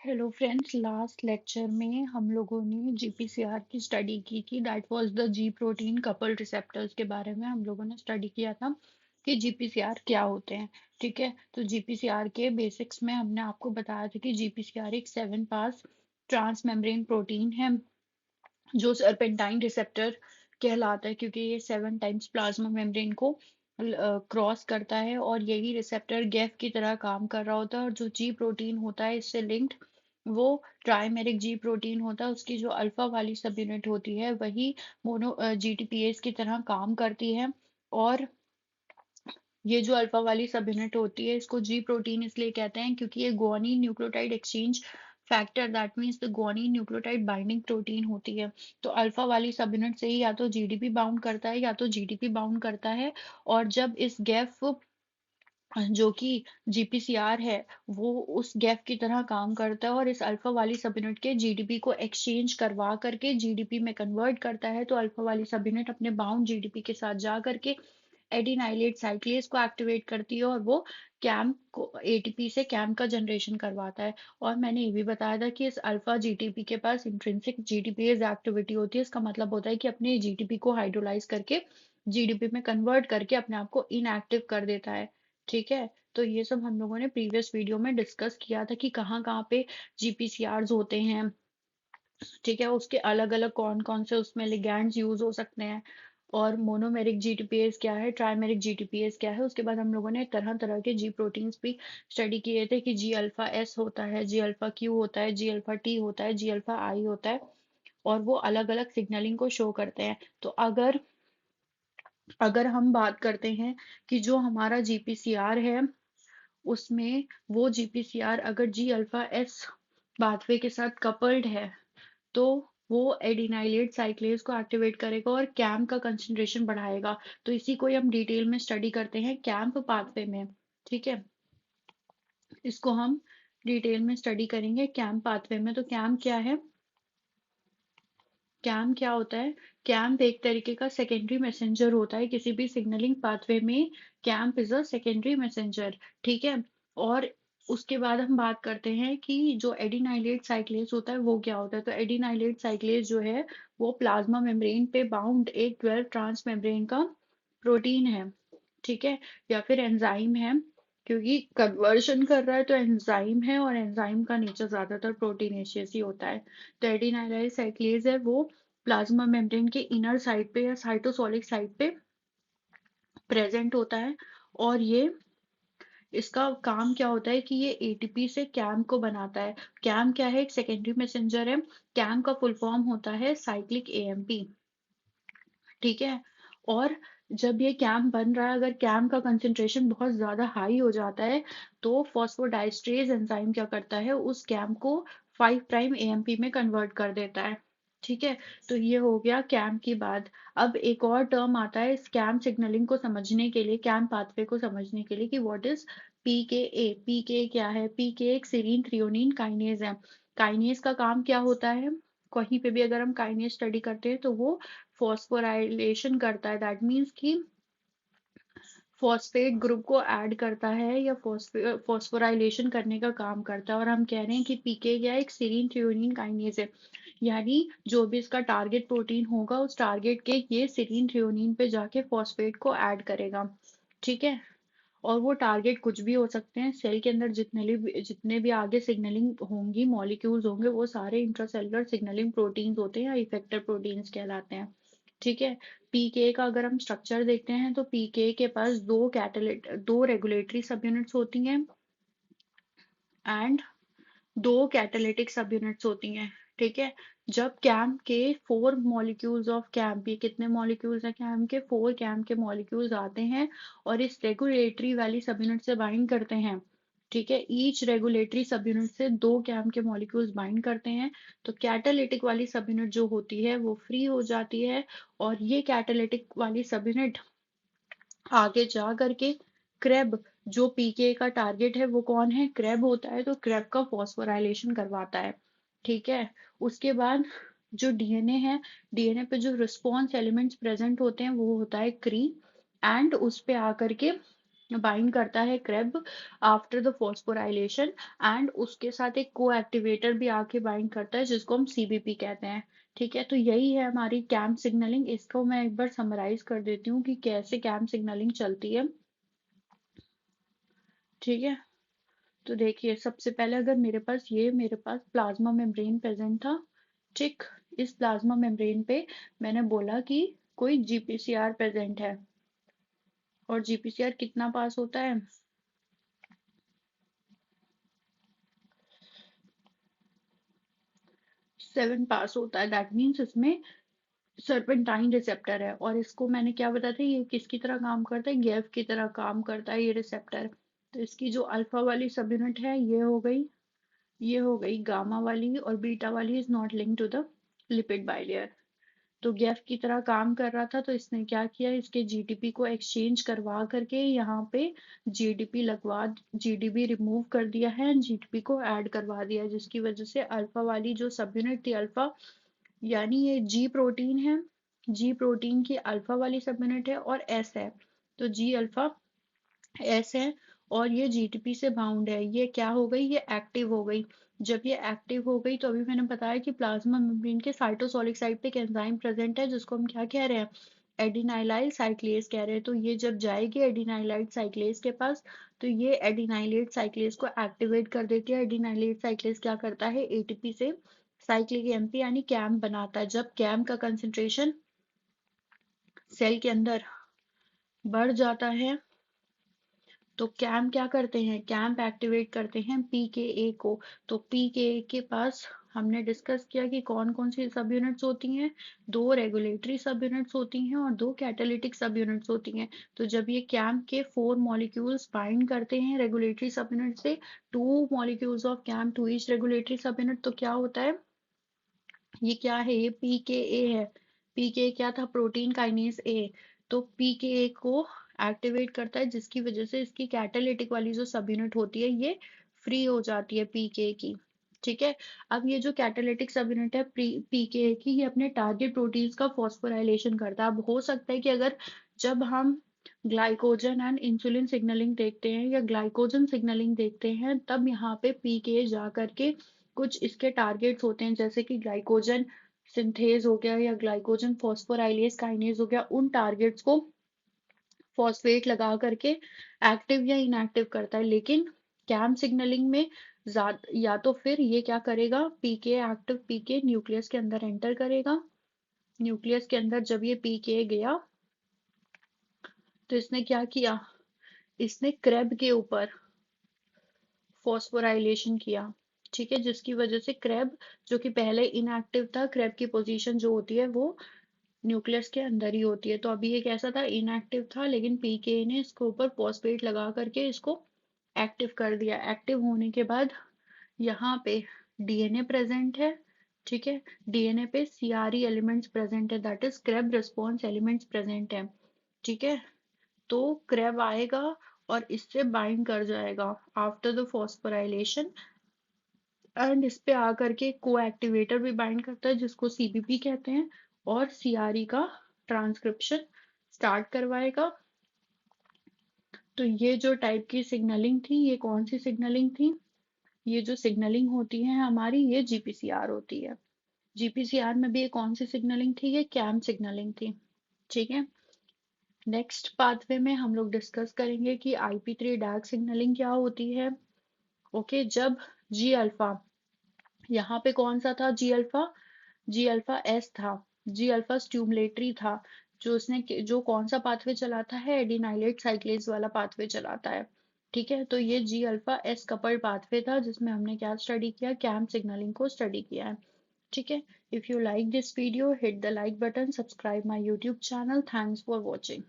Hello friends, last lecture में हम लोगों ने जीपीसीआर की स्टडी की थी। That was the ji protein coupled receptors के बारे में हम लोगों ने स्टडी किया था कि जीपीसीआर क्या होते हैं। ठीक है, तो जीपीसीआर के बेसिक्स में हमने आपको बताया था कि जीपीसीआर एक 7 पास ट्रांस मेम्ब्रेन प्रोटीन है जो सरपेंटाइन रिसेप्टर कहलाता है, क्योंकि ये 7 टाइम्स प्लाज्मा मेम्ब्रेन को क्रॉस करता है और यही रिसेप्टर गैफ की तरह काम कर रहा होता है। और जो जी प्रोटीन होता है इससे लिंक्ड, वो ट्राइमेरिक जी प्रोटीन होता है। उसकी जो अल्फा वाली सब यूनिट होती है वही मोनो जीटीपीएस की तरह काम करती है। और ये जो अल्फा वाली सब यूनिट होती है इसको जी प्रोटीन इसलिए कहते हैं क्योंकि ये guanine nucleotide exchange factor, that means the guanine nucleotide binding protein होती है। तो अल्फा वाली सब यूनिट से ही या तो जीडीपी बाउंड करता है या तो जीडीपी बाउंड करता है। और जब इस गैफ जो कि जीपीसीआर है वो उस गैप की तरह काम करता है और इस अल्फा वाली सब यूनिट के जीडीपी को एक्सचेंज करवा करके जीडीपी में कन्वर्ट करता है। तो अल्फा वाली सब यूनिट अपने बाउंड जीडीपी के साथ जा करके एडिनाइलेट साइक्लेज को एक्टिवेट करती है और वो कैम को एटीपी से कैम का जनरेशन करवाता है। और मैंने ये भी बताया था कि इस अल्फा जीटीपी के पास इंट्रिंसिक जीटीपीएस एक्टिविटी होती है। इसका मतलब होता है कि अपने जीटीपी को हाइड्रोलाइज करके जीडीपी में कन्वर्ट करके अपने आप को इनएक्टिव कर देता है। ठीक है, तो ये सब हम लोगों ने प्रीवियस वीडियो में डिस्कस किया था कि कहाँ कहाँ पे जीपीसीआरस होते हैं। ठीक है, उसके अलग अलग कौन कौन से उसमें लिगैंड्स यूज हो सकते हैं और मोनोमेरिक जीटीपीएस क्या है, ट्राइमेरिक जीटीपीएस क्या है। उसके बाद हम लोगों ने तरह तरह के जी प्रोटीन्स भी स्टडी किए थे कि जी अल्फा एस होता है, जी अल्फा क्यू होता है, जी अल्फा टी होता है, जी अल्फा आई होता है। और वो अलग अलग सिग्नलिंग को शो करते हैं। तो अगर अगर हम बात करते हैं कि जो हमारा जीपीसीआर है उसमें वो जीपीसीआर अगर जी अल्फा एस पाथवे के साथ कपल्ड है तो वो एडिनाइलेट साइक्लेज को एक्टिवेट करेगा और कैम्प का कंसंट्रेशन बढ़ाएगा। तो इसी को ही हम डिटेल में स्टडी करते हैं कैंप पाथवे में। ठीक है, इसको हम डिटेल में स्टडी करेंगे कैंप पाथवे में। तो कैंप क्या है, कैम क्या होता है? कैम्प एक तरीके का सेकेंडरी मैसेंजर होता है किसी भी सिग्नलिंग पाथवे में। Camp is a secondary messenger. ठीक है, और उसके बाद हम बात करते हैं कि जो एडिनाइलेट साइक्लेज होता है वो क्या होता है। तो एडिनाइलेट साइक्लेज जो है वो प्लाज्मा मेम्ब्रेन पे बाउंड एक 12 ट्रांस मेम्ब्रेन का प्रोटीन है। ठीक है, या फिर एंजाइम है, क्योंकि कन्वर्शन कर रहा है तो एंजाइम है और एंजाइम का नेचर ज्यादातर प्रोटीनेशियस ही होता है। तो एडिनाइलाइल साइक्लेज है वो प्लाज्मा मेम्ब्रेन के इनर साइड पे या साइटोसोलिक साइड पे प्रेजेंट होता है। और ये इसका काम क्या होता है कि ये एटीपी से कैम को बनाता है। कैम क्या है? एक सेकेंडरी मैसेंजर है। कैम का फुल फॉर्म होता है साइक्लिक एएमपी। ठीक है, और जब ये कैम बन रहा है, अगर कैम का कंसेंट्रेशन बहुत ज्यादा हाई हो जाता है तो फॉस्फोडाइस्ट्रेज एंजाइम क्या करता है, उस कैम को 5 प्राइम एएमपी में कन्वर्ट कर देता है। ठीक है, तो ये हो गया कैम की बात। अब एक और टर्म आता है इस कैम सिग्नलिंग को समझने के लिए, कैम पाथवे को समझने के लिए, कि व्हाट इज पीकेए। पीके क्या है? पीके एक सीरीन थ्रियोनीन काइनेज है। काइनेज का काम क्या होता है? कहीं पे भी अगर हम काइनेज स्टडी करते हैं तो वो फॉस्फोराइलेशन करता है। दैट मीन्स कि फॉस्फेट ग्रुप को ऐड करता है या फॉस्फोराइलेशन करने का काम करता है। और हम कह रहे हैं कि पीके क्या, एक सीरीन थ्रियोनीन काइनेज है। यानी जो भी इसका टारगेट प्रोटीन होगा उस टारगेट के ये सीरीन थ्रियोनीन पे जाके फॉस्फेट को ऐड करेगा। ठीक है, और वो टारगेट कुछ भी हो सकते हैं। सेल के अंदर जितने भी आगे सिग्नलिंग होंगी मॉलिक्यूल्स होंगे वो सारे इंट्रासेलुलर सिग्नलिंग प्रोटीन्स होते हैं या इफेक्टर प्रोटीन्स कहलाते हैं। ठीक है, पीके का अगर हम स्ट्रक्चर देखते हैं तो पीके के पास दो रेगुलेटरी सब यूनिट्स होती हैं एंड दो कैटालिटिक सब यूनिट्स होती हैं। ठीक है, जब कैम्प के 4 मॉलिक्यूल्स ऑफ कैम्प, ये कितने मॉलिक्यूल्स हैं कैम्प के? 4 कैम्प के मॉलिक्यूल्स आते हैं और इस रेगुलेटरी वाली सब यूनिट से बाइंड करते हैं। ठीक है, ईच रेगुलेटरी सब यूनिट से 2 कैम्प के मॉलिक्यूल्स बाइंड करते हैं। तो कैटालिटिक वाली सब यूनिट जो होती है वो फ्री हो जाती है और ये कैटालिटिक वाली सब यूनिट आगे जा करके क्रेब, जो पीके का टारगेट है वो कौन है? क्रेब होता है। तो क्रेब का फॉस्फोराइलेशन करवाता है। ठीक है, उसके बाद जो डीएनए है, डीएनए पे जो रिस्पॉन्स एलिमेंट्स प्रेजेंट होते हैं वो होता है क्री। एंड उस पे आकर के बाइंड करता है CREB after the phosphorylation, and उसके साथ एक को एक्टिवेटर भी आके बाइंड करता है जिसको हम सीबीपी कहते हैं। ठीक है, तो यही है हमारी कैम्प सिग्नलिंग। इसको मैं एक बार समराइज कर देती हूँ कि कैसे कैम्प सिग्नलिंग चलती है। ठीक है, तो देखिए सबसे पहले अगर मेरे पास प्लाज्मा मेम्ब्रेन प्रेजेंट था। ठीक, इस प्लाज्मा मेम्ब्रेन पे मैंने बोला कि कोई जीपीसीआर प्रेजेंट है, और जीपीसीआर कितना पास होता है, 7 पास होता है। दैट मीन्स इसमें सर्पेंटाइन रिसेप्टर है, और इसको मैंने क्या बताया था, ये किसकी तरह काम करता है, गैफ की तरह काम करता है ये रिसेप्टर। तो इसकी जो अल्फा वाली सब यूनिट है ये हो गई, ये हो गई गामा वाली, और बीटा वाली is not link to the lipid bilayer. तो गैफ की तरह काम कर रहा था, तो इसने क्या किया, इसके जीडीपी को एक्सचेंज करवा करके यहाँ पे जीडीपी लगवा, जीडीपी रिमूव कर दिया है, जीडीपी को ऐड करवा दिया है, जिसकी वजह से अल्फा वाली जो सब यूनिट थी अल्फा, यानी ये जी प्रोटीन है, जी प्रोटीन की अल्फा वाली सब यूनिट है, और एस है, तो जी अल्फा एस है, और ये जीटीपी से बाउंड है। ये क्या हो गई, ये एक्टिव हो गई। जब ये एक्टिव हो गई, तो अभी मैंने बताया कि प्लाज्मा मेम्ब्रेन के साइटोसोलिक साइड पे एक एंजाइम प्रेजेंट है जिसको हम क्या कह रहे हैं, एडिनाइलाइल साइक्लेज कह रहे हैं। तो ये जब जाएगी एडिनाइलाइल साइक्लेज के पास, तो ये एडिनाइलेट साइक्लेज को एक्टिवेट कर देती है। एडिनाइलेट साइक्लेज क्या करता है, एटीपी से साइक्लिक एमपी यानी कैम्प बनाता है। जब कैम्प का कंसेंट्रेशन सेल के अंदर बढ़ जाता है, तो कैम्प क्या करते हैं, कैम्प एक्टिवेट करते हैं पीकेए को। तो पीकेए के पास हमने डिस्कस किया कि कौन कौन सी सब यूनिट्स होती हैं, 2 रेगुलेटरी सब यूनिट्स होती हैं और 2 कैटालिटिक सब यूनिट्स होती हैं। तो जब ये कैम्प के 4 मॉलिक्यूल्स बाइंड करते हैं रेगुलेटरी सब यूनिट से, 2 molecules of cAMP to each regulatory subunit, तो क्या होता है, ये क्या है, ये पीकेए है। पीके क्या था, प्रोटीन काइनेज ए। तो पीकेए को एक्टिवेट करता है, जिसकी वजह से इसकी कैटालिटिक वाली जो सब यूनिट होती है ये फ्री हो जाती है पीके की। ठीक है, अब ये जो कैटालिटिक सब यूनिट है पीके की, ये अपने टारगेट प्रोटीन्स का फॉस्फोराइलेशन करता है। अब हो सकता है कि अगर जब हम ग्लाइकोजन एंड इंसुलिन सिग्नलिंग देखते हैं या ग्लाइकोजन सिग्नलिंग देखते हैं, तब यहाँ पे पीके जा करके कुछ इसके टारगेट्स होते हैं, जैसे कि ग्लाइकोजन सिंथेज हो गया या ग्लाइकोजन फॉस्फोराइलेज काइनेज हो गया, उन टारगेट्स को फॉस्फेट लगा करके एक्टिव या इनएक्टिव करता है। लेकिन कैम सिग्नलिंग में या तो फिर ये क्या करेगा, पीके एक्टिव पीके न्यूक्लियस के अंदर एंटर करेगा। न्यूक्लियस के अंदर जब ये पीके गया, तो इसने क्या किया, इसने क्रेब के ऊपर फॉस्फोराइलेशन किया। ठीक है, जिसकी वजह से क्रेब जो कि पहले इनएक्टिव था, क्रेब की पोजीशन जो होती है वो न्यूक्लियस के अंदर ही होती है। तो अभी ये कैसा था, इनएक्टिव था, लेकिन पीके ने इसके ऊपर फॉस्फेट लगा करके इसको एक्टिव कर दिया। एक्टिव होने के बाद यहाँ पे डीएनए प्रेजेंट है। ठीक है, डीएनए पे सीआरई एलिमेंट्स प्रेजेंट है, that is CREB response elements present है। ठीक है, तो क्रेब आएगा और इससे बाइंड कर जाएगा आफ्टर द फॉस्फोराइलेशन, एंड इस पे आकर के को एक्टिवेटर भी बाइंड करता है जिसको सीबीपी कहते हैं, और सीआरई का ट्रांसक्रिप्शन स्टार्ट करवाएगा। तो ये जो टाइप की सिग्नलिंग थी, ये कौन सी सिग्नलिंग थी, ये जो सिग्नलिंग होती है हमारी, ये जीपीसीआर होती है। जीपीसीआर में भी ये कौन सी सिग्नलिंग थी, ये कैम सिग्नलिंग थी। ठीक है, नेक्स्ट पाथवे में हम लोग डिस्कस करेंगे कि IP3 डैग सिग्नलिंग क्या होती है। ओके, जब जी अल्फा, यहाँ पे कौन सा था, जी अल्फा एस था, जी अल्फा स्ट्यूमुलेटरी था, जो उसने जो कौन सा पाथवे चलाता है, एडिनाइलेट साइक्लेज वाला पाथवे चलाता है। ठीक है, तो ये जी अल्फा एस कपल्ड पाथवे था जिसमें हमने क्या स्टडी किया, कैम्प सिग्नलिंग को स्टडी किया है। ठीक है, if you like this video hit the like button, subscribe my YouTube channel, thanks for watching.